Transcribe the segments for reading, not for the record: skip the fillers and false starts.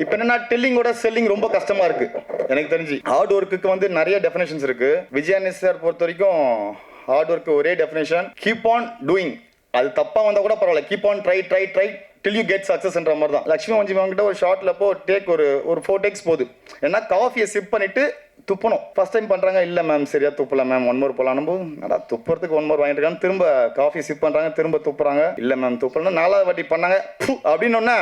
இப்போ என்னன்னா டெல்லிங்கோட செல்லிங் ரொம்ப கஷ்டமா இருக்கு. எனக்கு தெரிஞ்சு ஹார்ட் ஒர்க்குக்கு வந்து நிறைய டெஃபினேஷன்ஸ் இருக்கு. விஜயானி சார் பொறுத்த வரைக்கும் ஹார்ட் ஒர்க்கு ஒரே டெஃபினேஷன், கீப் ஆன் டூயிங். அது தப்பா வந்தா கூட பரவாயில்ல, keep on try try try till you get சக்சஸ்ன்ற மாதிரி தான். லட்சுமி மஞ்சி கிட்ட ஒரு ஷார்ட்ல போ டேக் ஒரு 4 டேக்ஸ் போகுது. ஏன்னா காஃபியை சிப் பண்ணிட்டு துப்பணும். ஃபர்ஸ்ட் டைம் பண்றாங்க, இல்ல மேம் சரியா துப்பல மேம், 1 மோர் போலாம். நம்ம துப்புறதுக்கு 1 மோர் வாங்கிட்டு இருக்காங்க, திரும்ப காஃபி சிப் பண்றாங்க, திரும்ப துப்புறாங்க, இல்ல மேம் துப்பலன்னா 4வது வாட்டி பண்ணாங்க அப்படின்னு ஒன்னா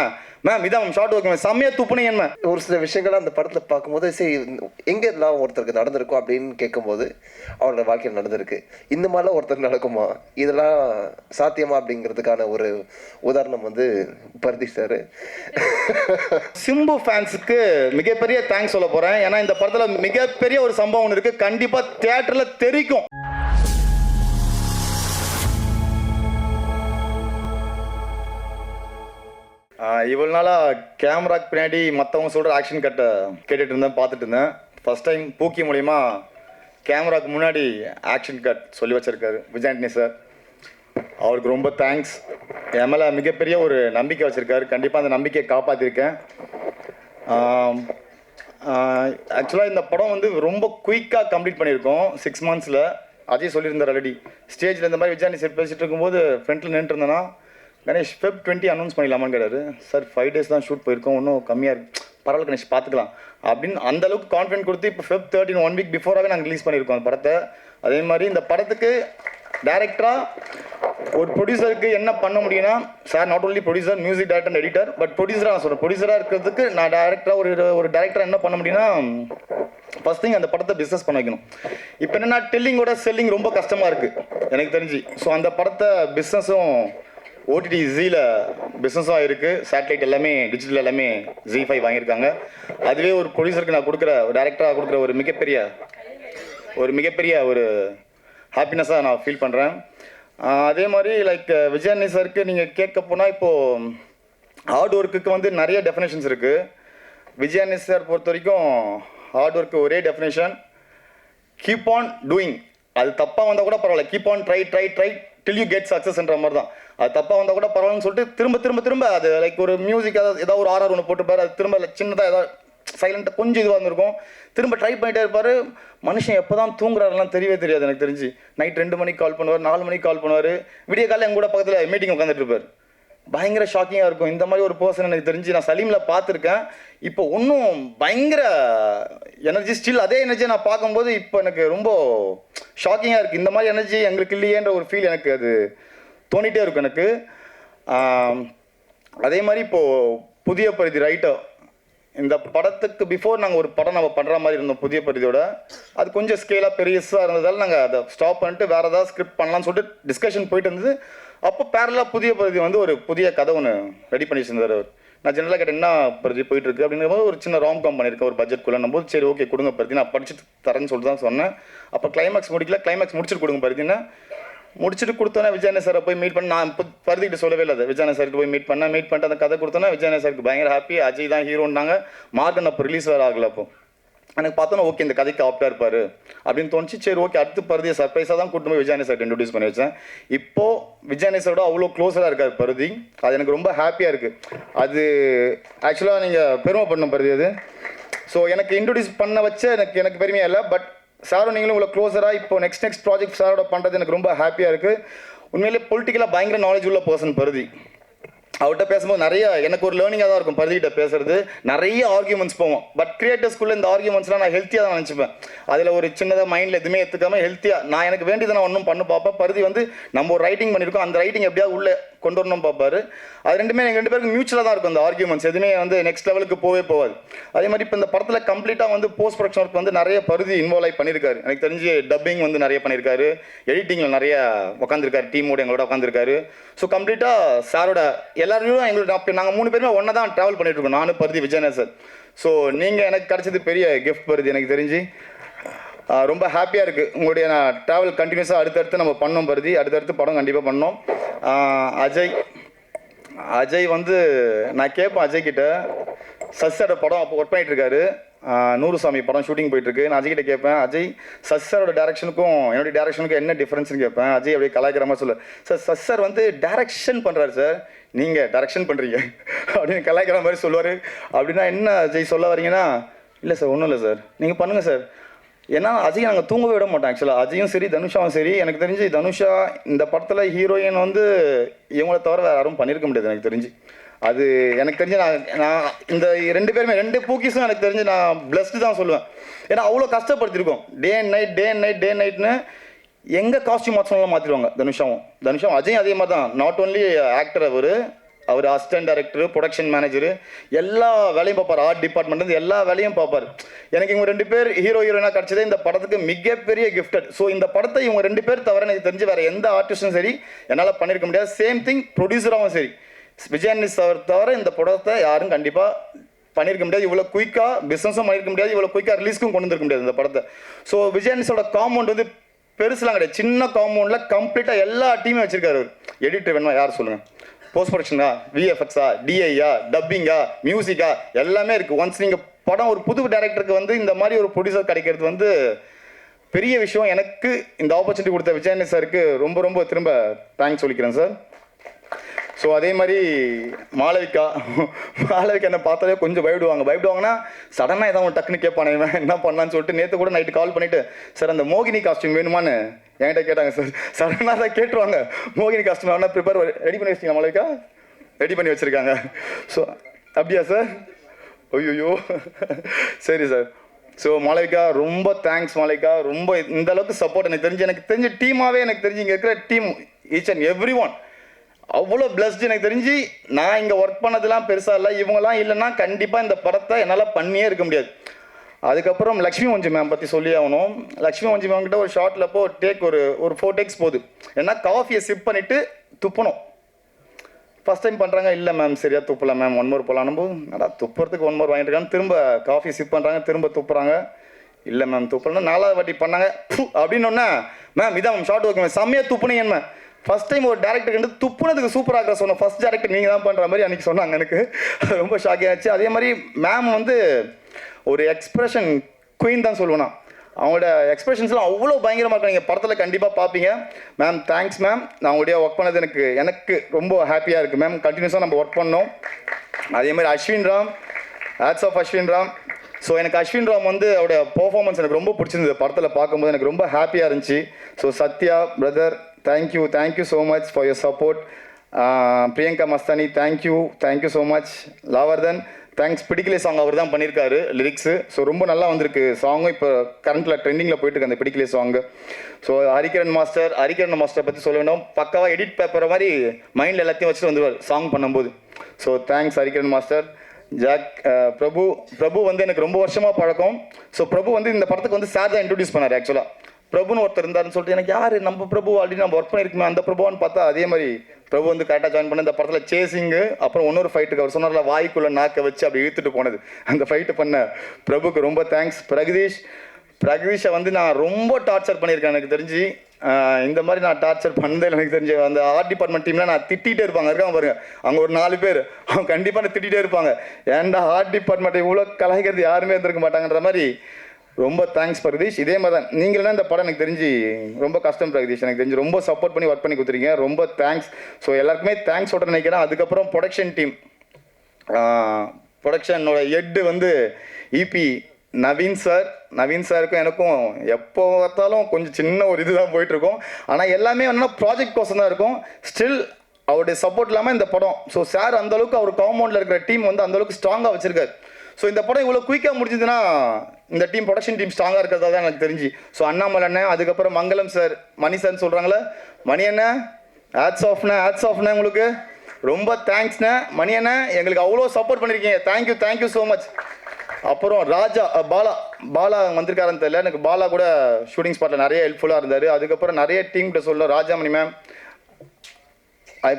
மேம் இதான் மேம் ஷார்ட் ஒர்க் மேம் செம்மையா துப்புனீங்க. என்ன ஒரு சில விஷயங்கள் அந்த படத்துல பார்க்கும்போது சரி எங்க எல்லாம் ஒருத்தருக்கு நடந்திருக்கும் அப்படின்னு கேட்கும்போது அவரோட வாழ்க்கையில் நடந்திருக்கு. இந்த மாதிரிலாம் ஒருத்தருக்கு நடக்குமா, இதெல்லாம் சாத்தியமா அப்படிங்கிறதுக்கான ஒரு உதாரணம் வந்து பரதி சார். சிம்பு ஃபேன்ஸுக்கு மிகப்பெரிய தேங்க்ஸ் சொல்ல போறேன். ஏன்னா இந்த படத்துல மிகப்பெரிய ஒரு சம்பவம் ஒன்று இருக்கு, கண்டிப்பா தியேட்டர்ல தெரிக்கும். இவ்வளவு நாளா கேமராக்கு பின்னாடி மற்றவங்க சொல்ற ஆக்ஷன் கட்டை கேட்டுட்டு இருந்தேன், பார்த்துட்டு இருந்தேன். ஃபர்ஸ்ட் டைம் பூக்கி மூலியமா கேமராக்கு முன்னாடி ஆக்ஷன் கட் சொல்லி வச்சிருக்காரு விஜயானி சார். அவருக்கு ரொம்ப தேங்க்ஸ். என் மேலே மிகப்பெரிய ஒரு நம்பிக்கை வச்சிருக்காரு. கண்டிப்பாக அந்த நம்பிக்கையை காப்பாற்றிருக்கேன். ஆக்சுவலாக இந்த படம் வந்து ரொம்ப குயிக்காக கம்ப்ளீட் பண்ணியிருக்கோம் 6 மந்த்ஸில். அஜய் சொல்லியிருந்தார் ஆல்ரெடி ஸ்டேஜில் இந்த மாதிரி விஜயானி சார் பேசிகிட்டு இருக்கும்போது ஃப்ரண்ட்டில் நின்றுட்டு இருந்தேன்னா, கணேஷ் Feb 20 அனௌன்ஸ் பண்ணிடலாமான்னு கேட்டார். சார் 5 days தான் ஷூட் போயிருக்கோம், இன்னும் கம்மியாக இருக்கு, பரவாயில்ல கணேஷ் பார்த்துக்கலாம் அப்படின்னு அந்த அளவுக்கு கான்ஃபிடென்ட் கொடுத்து இப்போ Feb 13 1 வீக் பிஃபோராகவே நாங்கள் ரிலீஸ் பண்ணியிருக்கோம் அந்த படத்தை. அதே மாதிரி இந்த படத்துக்கு டைரக்டராக ஒரு ப்ரொடியூசருக்கு என்ன பண்ண முடியும்னா, sir not only producer, music director and editor, but ப்ரொடியூசராக நான் சொல்கிறேன். ப்ரொடியூசராக இருக்கிறதுக்கு நான் டைரக்டராக ஒரு டைரக்டராக என்ன பண்ண முடியும்னா, ஃபர்ஸ்ட் திங் அந்த படத்தை பிஸ்னஸ் பண்ண வைக்கணும். இப்போ என்னென்னா டெல்லிங்கோட செல்லிங் ரொம்ப கஷ்டமாக இருக்குது எனக்கு தெரிஞ்சு. ஸோ அந்த படத்தை பிஸ்னஸும் ஓடிடி ஜீல பிஸ்னஸாக இருக்குது, சேட்டலைட் எல்லாமே டிஜிட்டல் எல்லாமே Z5 வாங்கியிருக்காங்க. அதுவே ஒரு ப்ரொடியூசருக்கு நான் கொடுக்குற ஒரு டைரக்டராக கொடுக்குற ஒரு மிகப்பெரிய ஒரு ஹாப்பினஸாக நான் ஃபீல் பண்ணுறேன். அதே மாதிரி லைக் விஜயானி சாருக்கு நீங்கள் கேட்க போனால் இப்போது ஹார்ட் ஒர்க்குக்கு வந்து நிறைய டெஃபினேஷன்ஸ் இருக்குது. விஜயானி சார் பொறுத்த வரைக்கும் ஹார்ட் ஒர்க்கு ஒரே டெஃபினேஷன், கீப் ஆன் டூயிங். அது தப்பாக வந்தால் கூட பரவாயில்ல, keep on try try try till you get சக்ஸஸ்ன்ற மாதிரி தான். அது தப்பாக வந்தால் கூட பரவாயில்லன்னு சொல்லிட்டு திரும்ப அது லைக் ஒரு மியூசிக் ஏதாவது ஒரு RR ஒன்று போட்டுப்பார், அது திரும்ப சின்னதாக ஏதாவது சைலண்ட்டாக கொஞ்சம் இதுவாக இருந்திருக்கும், திரும்ப ட்ரை பண்ணிட்டே இருப்பார். மனுஷன் எப்போ தான் தூங்குறாருலாம் தெரியவே தெரியாது எனக்கு தெரிஞ்சு. நைட் 2 மணிக்கு கால் பண்ணுவார், 4 மணிக்கு கால் பண்ணுவார், விடிய காலையில் எங்கள் கூட பக்கத்தில் மீட்டிங் உட்காந்துட்டு இருப்பார். பயங்கர ஷாக்கிங்காக இருக்கும். இந்த மாதிரி ஒரு பர்சன் எனக்கு தெரிஞ்சு நான் சலீமில் பார்த்துருக்கேன். இப்போ ஒன்றும் பயங்கர எனர்ஜி, ஸ்டில் அதே எனர்ஜியை நான் பார்க்கும்போது இப்போ எனக்கு ரொம்ப ஷாக்கிங்காக இருக்குது. இந்த மாதிரி எனர்ஜி எங்களுக்கு இல்லையேன்ற ஒரு ஃபீல் எனக்கு அது தோணிகிட்டே இருக்கும் எனக்கு. அதே மாதிரி இப்போது புதிய பரிதி ரைட்டர், இந்த படத்துக்கு பிஃபோர் நாங்கள் ஒரு படம் நம்ம பண்ணுற மாதிரி இருந்தோம் புதிய பரிதியோட. அது கொஞ்சம் ஸ்கேலாக பெருசாக இருந்ததால் நாங்கள் அதை ஸ்டாப் பண்ணிட்டு வேறு ஏதாவது ஸ்கிரிப்ட் பண்ணலாம்னு சொல்லிட்டு டிஸ்கஷன் போயிட்டு இருந்தது. அப்போ பேரலாக புதிய பரிதி வந்து ஒரு புதிய கதை ஒன்று ரெடி பண்ணி வச்சிருந்தார் அவர். நான் ஜெனரலாக கேட்டேன் என்ன பரிதி போயிட்டு இருக்கு அப்படிங்கும்போது, ஒரு சின்ன ராம்காம் பண்ணியிருக்கேன் ஒரு பட்ஜெட்குள்ளே போது, சரி ஓகே கொடுங்க பரிதி, நான் படிச்சுட்டு தரேன்னு சொல்லிட்டு தான் சொன்னேன். அப்போ கிளைமேக்ஸ் முடிக்கல, கிளைமேக்ஸ் முடிச்சுட்டு கொடுங்க பரிதின்னா முடிச்சுட்டு கொடுத்தோன்னே விஜயானி சாரை போய் மீட் பண்ண. நான் இப்போ பருதிக்கிட்ட சொல்லவே இல்லை, அது விஜயானி சார்கிட்ட போய் மீட் பண்ணிட்டு அந்த கதை கொடுத்தோன்னா விஜயானி சாருக்கு பயங்கர ஹாப்பி. அஜய் தான் ஹீரோன்னாங்க. மார்கன் அப்போ ரிலீஸ் வேறு ஆகல. அப்போ எனக்கு பார்த்தோன்னா ஓகே இந்த கதைக்கு ஆப்டாக இருப்பார் அப்படின்னு தோணுச்சு. சரி ஓகே அடுத்து பருதியை சர்ப்ரைஸாக தான் கூட்டு போய் விஜயானி சார் இன்ட்ரடியூஸ் பண்ணி வச்சேன். இப்போது விஜயானி சாரோட அவ்வளோ க்ளோஸராக இருக்கார் பருதி. அது எனக்கு ரொம்ப ஹாப்பியாக இருக்குது. அது ஆக்சுவலாக நீங்கள் பெருமைப்படணும் பருதி அது. ஸோ எனக்கு இன்ட்ரடியூஸ் பண்ண வச்ச எனக்கு பெருமையாக இல்லை, பட் சாரும் நீங்களும் உங்களை க்ளோஸராக இப்போ நெக்ஸ்ட் ப்ராஜெக்ட் சாரோட பண்ணுறது எனக்கு ரொம்ப ஹாப்பியாக இருக்குது. உண்மையிலே பொலிட்டிக்கலாக பயங்கர நாலேஜ் உள்ள பர்சன் பருதி. அவர்கிட்ட பேசும்போது நிறைய எனக்கு ஒரு லேர்னிங்காக தான் இருக்கும். பருதிகிட்ட பேசுறது நிறைய ஆர்கியூமெண்ட்ஸ் போவோம், பட் கிரியேட்டர்ஸ்குள்ளே இந்த ஆர்கியூமெண்ட்ஸ்லாம் நான் ஹெல்த்தியாக தான் நினச்சிப்பேன். அதில் ஒரு சின்னதாக மைண்டில் எதுவுமே எடுத்துக்காமல் ஹெல்த்தியாக நான் எனக்கு வேண்டியதை நான் ஒன்றும் பண்ண பார்ப்பேன். பருதி வந்து நம்ம ஒரு ரைட்டிங் பண்ணியிருக்கோம், அந்த ரைட்டிங் எப்படியாவது உள்ளே கொண்டு வரணும் பார்ப்பாரு. அது ரெண்டுமே எங்கள் 2 பேருக்கு மியூச்சுவலாக தான் இருக்கும். அந்த ஆர்கியூமெண்ட்ஸ் எதுவுமே வந்து நெக்ஸ்ட் லெவலுக்கு போகாது. அதே மாதிரி இப்போ இந்த படத்தில் கம்ப்ளீட்டாக வந்து போஸ்ட் ப்ரொடக்ஷன் ஒர்க் வந்து நிறைய பருதி இன்வால்வ் ஆகி பண்ணியிருக்காரு. எனக்கு தெரிஞ்சு டப்பிங் வந்து நிறைய பண்ணியிருக்காரு, எடிட்டிங்கில் நிறைய உட்காந்துருக்காரு, டீமோட எங்களோட உட்காந்துருக்காரு. ஸோ கம்ப்ளீட்டாக சாரோட எல்லாரும் எங்களோட நாங்கள் 3 பேருமே ஒன்றா தான் ட்ராவல் பண்ணிட்டு இருக்கோம், நானும் பருதி விஜயனி சார். ஸோ நீங்கள் எனக்கு கிடைச்சது பெரிய கிஃப்ட் பருதி எனக்கு தெரிஞ்சு. ரொம்ப ஹாப்பியாக இருக்குது. உங்களுடைய நான் ட்ராவல் கண்டினியூஸாக அடுத்தடுத்து நம்ம பண்ணோம் பருதி, அடுத்தடுத்து படம் கண்டிப்பாக பண்ணோம். அஜய் வந்து நான் கேட்பேன் அஜய் கிட்ட, சசியோட படம் அப்போ ஒர்க் பண்ணிட்டு இருக்காரு. நூறுசாமி படம் ஷூட்டிங் போயிட்டுருக்கு. நான் அஜய்கிட்ட கேட்பேன், அஜய் சஸ் சாரோட டேரக்ஷனுக்கும் என்னுடைய டேரக்ஷனுக்கும் என்ன டிஃப்ரென்ஸ்னு கேட்பேன். அஜய் அப்படியே கலாய்க்கிற மாதிரி சொல்ல, சார் சஸ் சார் வந்து டேரக்ஷன் பண்ணுறாரு சார், நீங்கள் டேரக்ஷன் பண்ணுறீங்க அப்படின்னு கலாய்க்கிற மாதிரி சொல்லுவார். அப்படின்னா என்ன அஜய் சொல்ல வரீங்கன்னா, இல்லை சார் ஒன்றும் இல்லை சார், நீங்கள் பண்ணுங்கள் சார். ஏன்னா அஜய் நாங்கள் தூங்கவே விட மாட்டோம் ஆக்சுவலாக. அஜயும் சரி தனுஷாவும் சரி. எனக்கு தெரிஞ்சு தனுஷா இந்த படத்தில் ஹீரோயின் வந்து இவங்கள தவிர வேறு யாரும் பண்ணியிருக்க முடியாது எனக்கு தெரிஞ்சு. அது எனக்கு தெரிஞ்சு நான் இந்த 2 பேருமே 2 பூக்கிஸும் எனக்கு தெரிஞ்சு நான் பிளஸ்டு தான் சொல்லுவேன். ஏன்னா அவ்வளோ கஷ்டப்படுத்திருக்கோம். டே அண்ட் நைட்னு எங்கே காஸ்டியூம் மாற்றலாம் மாற்றிடுவாங்க தனுஷாவும் அஜயும் அதே மாதிரி தான். நாட் ஓன்லி ஆக்டர், அவர் அசிஸ்டன்ட் டைரக்டர், ப்ரொடக்ஷன் மேனேஜரு, எல்லா வேலையும் பார்ப்பார். ஆர்ட் டிபார்ட்மெண்ட் எல்லா வேலையும் பார்ப்பார். எனக்கு இவங்க 2 பேர் ஹீரோயினாக கிடச்சதே இந்த படத்துக்கு மிகப்பெரிய கிஃப்டட். ஸோ இந்த படத்தை இவங்க 2 பேர் தவிர எனக்கு தெரிஞ்சு வேறு எந்த ஆர்டிஸ்டும் சரி என்னால் பண்ணியிருக்க முடியாது. சேம் திங் ப்ரொடியூசராகவும் சரி, விஜயானி சார் தவிர இந்த படத்தை யாரும் கண்டிப்பாக பண்ணியிருக்க முடியாது. இவ்வளோ குயிக்காக பிஸ்னஸும் பண்ணியிருக்க முடியாது, இவ்வளோ குயிக்காக ரிலீஸ்க்கும் கொண்டு வந்துருக்க முடியாது இந்த படத்தை. ஸோ விஜயானிஸோட காம்பவுண்ட் வந்து பெருசுலாம் கிடையாது, சின்ன காம்பவுண்டில் கம்ப்ளீட்டாக எல்லா டீமும் வச்சிருக்காரு. எடிட்டர் வேணுமா யார் சொல்லுங்கள், போஸ்ட் ப்ரொடக்ஷனா, விஎஃப்எக்ஸா, டிஐயா, டப்பிங்கா, மியூசிக்கா எல்லாமே இருக்குது. ஒன்ஸ் நீங்கள் படம் ஒரு புது டைரக்டருக்கு வந்து இந்த மாதிரி ஒரு ப்ரொடியூசர் கிடைக்கிறது வந்து பெரிய விஷயம். எனக்கு இந்த ஆப்பர்ச்சுனிட்டி கொடுத்த விஜயானி சாருக்கு ரொம்ப ரொம்ப திரும்ப தேங்க்ஸ் சொல்லிக்கிறேன் சார். ஸோ அதே மாதிரி மாளவிகா என்ன பார்த்தாலே கொஞ்சம் பயப்படுவாங்கன்னா சடனாக ஏதாவது டக்குன்னு கேட்பானே இவன் என்ன பண்ணலான்னு சொல்லிட்டு நேற்று கூட நைட்டு கால் பண்ணிவிட்டு, சார் அந்த மோகினி காஸ்டியூம் வேணுமான்னு என்கிட்ட கேட்டாங்க சார். சடனாக தான் கேட்டுருவாங்க, மோகினி காஸ்டியூம் வேணா ரெடி பண்ணி வச்சிங்க மாளவிகா? ரெடி பண்ணி வச்சுருக்காங்க. ஸோ அப்படியா சார்? ஐயோ சரி சார். ஸோ மாளவிகா ரொம்ப தேங்க்ஸ். மாளவிகா ரொம்ப இந்த அளவுக்கு சப்போர்ட் எனக்கு தெரிஞ்ச டீமாகவே எனக்கு தெரிஞ்சு இங்கே இருக்கிற team each and every one அவ்வளோ பிளஸ்டு. எனக்கு தெரிஞ்சு நான் இங்கே ஒர்க் பண்ணதெல்லாம் பெருசாக இல்லை, இவங்கெல்லாம் இல்லைன்னா கண்டிப்பாக இந்த படத்தை என்னால் பண்ணியே இருக்க முடியாது. அதுக்கப்புறம் லக்ஷ்மி மஞ்சு மேம் பற்றி சொல்லி ஆகணும். லக்ஷ்மி மஞ்சு மேம் கிட்ட ஒரு ஷார்ட்டில் டேக் ஒரு 4 டேக்ஸ் போகுது. ஏன்னா காஃபியை சிப் பண்ணிவிட்டு துப்பணும். ஃபஸ்ட் டைம் பண்ணுறாங்க, இல்லை மேம் சரியாக துப்பலை மேம், 1 மோர் போகலான்னு போது நல்லா துப்புறதுக்கு 1 மோர் வாங்கிட்டு இருக்காங்க. திரும்ப காஃபி சிப் பண்ணுறாங்க, திரும்ப துப்புறாங்க, இல்லை மேம் துப்பலன்னா 4வது வாட்டி பண்ணாங்க அப்படின்னொன்னே, மேம் இதான் மேம் ஷார்ட் ஒர்க் மேம் செம்மையாக துப்புனீங்க மேம். ஃபஸ்ட் டைம் ஒரு டேரக்டர் வந்து துப்புனதுக்கு சூப்பராக சொன்னோம். ஃபஸ்ட் டேரக்டர் நீங்கள் தான் பண்ணுற மாதிரி அன்றைக்கி சொன்னாங்க. எனக்கு ரொம்ப ஷாக் ஆச்சு. அதே மாதிரி மேம் வந்து ஒரு எக்ஸ்பிரஷன் குயின் தான் சொல்லுவேன். அவங்களோட எக்ஸ்பிரஷன்ஸ்லாம் அவ்வளோ பயங்கரமாக இருக்கும். நீங்கள் படத்தில் கண்டிப்பாக பார்ப்பீங்க. மேம் தேங்க்ஸ் மேம், நான் உங்களுடைய ஒர்க் பண்ணது எனக்கு ரொம்ப ஹாப்பியாக இருக்குது மேம். கண்டினியூஸாக நம்ம ஒர்க் பண்ணோம். அதே மாதிரி Ashwin Ram, hats off Ashwin Ram. So எனக்கு அஸ்வின் ராம் வந்து அவருடைய பர்ஃபார்மன்ஸ் எனக்கு ரொம்ப பிடிச்சிருந்தது. படத்தில் பார்க்கும்போது எனக்கு ரொம்ப ஹாப்பியாக இருந்துச்சு. So Sathya brother, thank you so much for your support. Priyanka Mastani thank you so much. லாவர்தன் தேங்க்ஸ். பிடிக்கலே சாங் அவர் தான் பண்ணியிருக்காரு லிரிக்ஸு. ஸோ ரொம்ப நல்லா வந்திருக்கு சாங்கும். இப்போ கரண்ட்டில் ட்ரெண்டிங்கில் போயிட்டுருக்கு அந்த பிடிக்கலே சாங்கு. ஸோ ஹரிகரன் மாஸ்டர் பற்றி சொல்ல வேண்டும். பக்காவாக எடிட் பேப்பர் மாதிரி மைண்டில் எல்லாத்தையும் வச்சுட்டு வந்துடுவார் சாங் பண்ணும்போது. So thanks Harikaran master. Jack Prabhu வந்து எனக்கு ரொம்ப வருஷமாக பழக்கம். ஸோ பிரபு வந்து இந்த படத்துக்கு வந்து சார் தான் இன்ட்ரடியூஸ் பண்ணார். ஆக்சுவலாக பிரபுன்னு ஒருத்தர் இருந்தாருன்னு சொல்லிட்டு எனக்கு யார் நம்ம பிரபு ஆல்ரெடி நம்ம ஒர்க் பண்ணியிருக்குமே அந்த பிரபுவான்னு பார்த்தா அதே மாதிரி பிரபு வந்து கரெக்டாக ஜாயின் பண்ண இந்த படத்தில் சேசிங்கு, அப்புறம் இன்னொரு ஃபைட்டுக்கு அவர் சொன்னார்ல வாய்க்குள்ளே நாக்க வச்சு அப்படி இழுத்துட்டு போனது, அந்த ஃபைட்டு பண்ண பிரபுக்கு ரொம்ப தேங்க்ஸ். பிரகதீஷை வந்து நான் ரொம்ப டார்ச்சர் பண்ணியிருக்கேன். எனக்கு தெரிஞ்சு இந்த மாதிரி நான் டார்ச்சர் பண்ணதே எனக்கு தெரிஞ்சு. அந்த ஆர்ட் டிபார்ட்மெண்ட் டீம்லாம் நான் திட்டிகிட்டே இருக்காங்க பாருங்க, அவங்க ஒரு 4 பேர் அவங்க கண்டிப்பாக நான் திட்டிகிட்டே இருப்பாங்க. ஏன்டா ஆர்ட் டிபார்ட்மெண்ட் இவ்வளோ கலாய்க்கிறது யாருமே இருந்திருக்க மாட்டாங்கன்ற மாதிரி. ரொம்ப தேங்க்ஸ் பிரகதீஷ். இதே மாதிரி தான் நீங்களா இந்த படம் எனக்கு தெரிஞ்சு ரொம்ப கஷ்டம் பிரகதீஷ். எனக்கு தெரிஞ்சு ரொம்ப சப்போர்ட் பண்ணி ஒர்க் பண்ணி கொடுத்துருக்கீங்க. ரொம்ப தேங்க்ஸ். ஸோ எல்லாருக்குமே தேங்க்ஸ் சொல்கிறேன் நினைக்கிறேன். அதுக்கப்புறம் ப்ரொடக்ஷன் டீம், ப்ரொடக்ஷனோட ஹெட்டு வந்து இபி நவீன் சாருக்கும் எனக்கும் எப்போ பார்த்தாலும் கொஞ்சம் சின்ன ஒரு இது தான் போயிட்டுருக்கோம். ஆனால் எல்லாமே என்னன்னா ப்ராஜெக்ட் கோசம் தான் இருக்கும். ஸ்டில் அவருடைய சப்போர்ட் இல்லாமல் இந்த படம். ஸோ சார் அந்தளவுக்கு அவர் காம்பவுண்டில் இருக்கிற டீம் வந்து அந்தளவுக்கு ஸ்ட்ராங்காக வச்சுருக்காரு. ஸோ இந்த படம் இவ்வளோ குயிக்காக முடிஞ்சதுன்னா இந்த டீம் ப்ரொடக்ஷன் டீம் ஸ்ட்ராங்காக இருக்கிறதா தான் எனக்கு தெரிஞ்சு. ஸோ அண்ணாமலை அண்ணன், அதுக்கப்புறம் மங்களம் சார், மணி சார்னு சொல்கிறாங்களே, மணி அண்ணன் ஹேட்ஸ் ஆஃப்ண்ணே உங்களுக்கு ரொம்ப தேங்க்ஸ்ண்ணே. மணி அண்ணன் எங்களுக்கு அவ்வளோ சப்போர்ட் பண்ணியிருக்கீங்க. Thank you so much. அப்புறம் ராஜா பாலா வந்திருக்காருன்னு தெரியல, எனக்கு பாலா கூட ஷூட்டிங் ஸ்பாட்டில் நிறைய ஹெல்ப்ஃபுல்லாக இருந்தார். அதுக்கப்புறம் நிறைய டீம்கிட்ட சொல்ல ராஜாமணி மேம்,